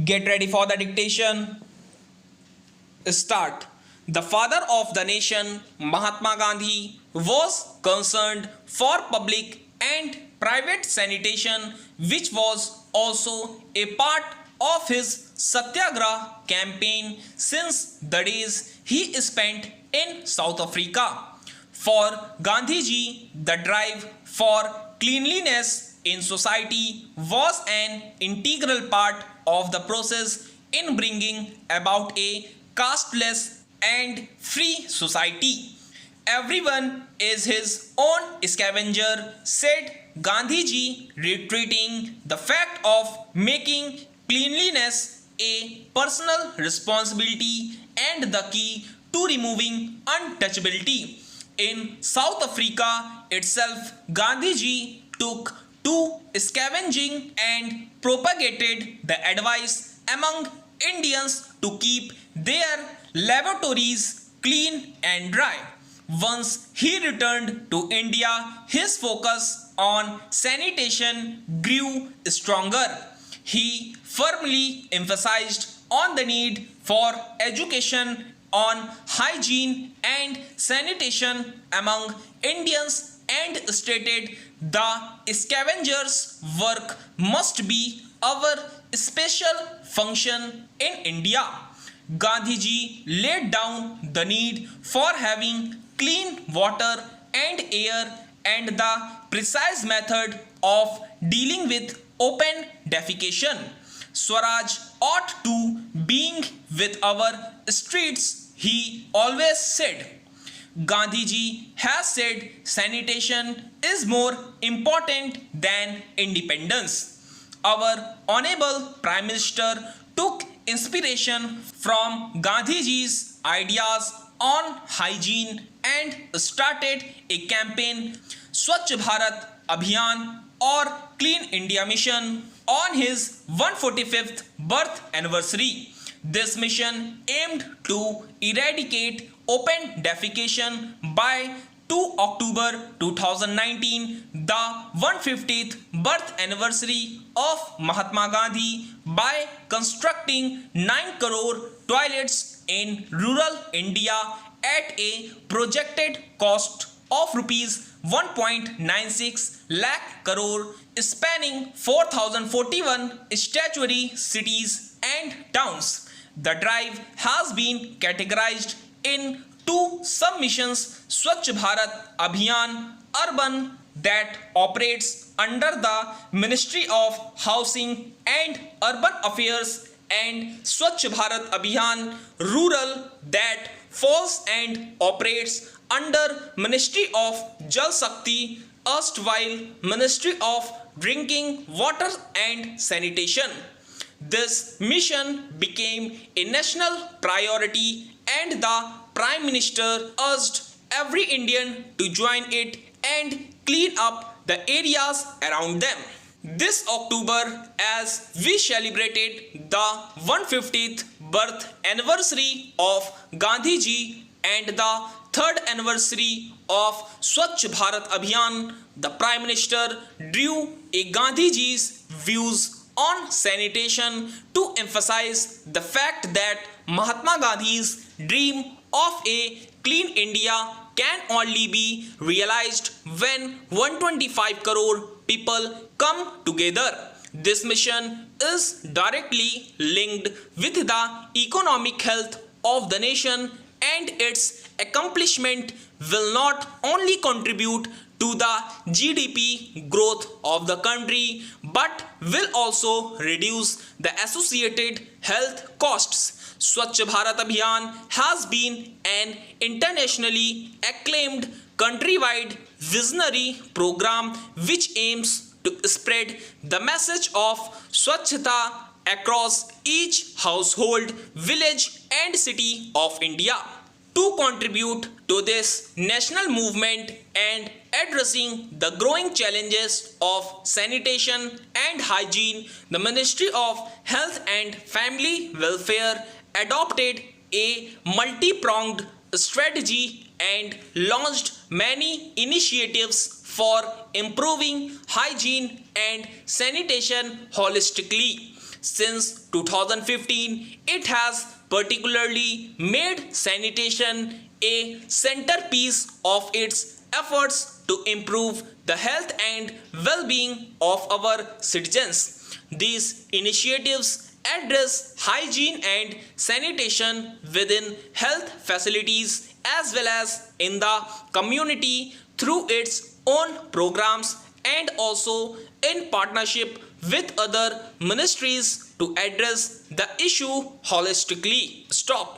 Get ready for the dictation. Start. The father of the nation, Mahatma Gandhi, was concerned for public and private sanitation, which was also a part of his Satyagraha campaign since the days he spent in South Africa. For Gandhiji, the drive for cleanliness in society was an integral part of the process in bringing about a casteless and free society. Everyone is his own scavenger, said Gandhiji, reiterating the fact of making cleanliness a personal responsibility and the key to removing untouchability. In South Africa itself, Gandhiji took to scavenging and propagated the advice among Indians to keep their lavatories clean and dry. Once he returned to India, his focus on sanitation grew stronger. He firmly emphasized on the need for education on hygiene and sanitation among Indians and stated the scavengers' work must be our special function in India. Gandhiji laid down the need for having clean water and air and the precise method of dealing with open defecation. Swaraj ought to being with our streets, he always said. Gandhiji has said sanitation is more important than independence. Our Honorable Prime Minister took inspiration from Gandhiji's ideas on hygiene and started a campaign Swachh Bharat Abhiyan or Clean India Mission on his 145th birth anniversary. This mission aimed to eradicate open defecation by 2 October 2019, the 150th birth anniversary of Mahatma Gandhi, by constructing 9 crore toilets in rural India at a projected cost of rupees 1.96 lakh crore, spanning 4041 statutory cities and towns. The drive has been categorized in two submissions: Swachh Bharat Abhiyan Urban, that operates under the Ministry of Housing and Urban Affairs, and Swachh Bharat Abhiyan Rural, that falls and operates under Ministry of Jal Shakti, erstwhile Ministry of Drinking Water and Sanitation. This mission became a national priority and the Prime Minister urged every Indian to join it and clean up the areas around them. This October, as we celebrated the 150th birth anniversary of Gandhiji and the 3rd anniversary of Swachh Bharat Abhiyan, the Prime Minister drew a Gandhiji's views on sanitation to emphasize the fact that Mahatma Gandhi's dream of a clean India can only be realized when 125 crore people come together. This mission is directly linked with the economic health of the nation, and its accomplishment will not only contribute to the GDP growth of the country but will also reduce the associated health costs. Swachh Bharat Abhiyan has been an internationally acclaimed countrywide visionary program which aims to spread the message of Swachhata across each household, village and city of India. To contribute to this national movement and addressing the growing challenges of sanitation and hygiene, the Ministry of Health and Family Welfare adopted a multi-pronged strategy and launched many initiatives for improving hygiene and sanitation holistically. Since 2015, it has particularly made sanitation a centerpiece of its efforts to improve the health and well-being of our citizens. These initiatives address hygiene and sanitation within health facilities as well as in the community through its own programs and also in partnership with other ministries to address the issue holistically. Stop.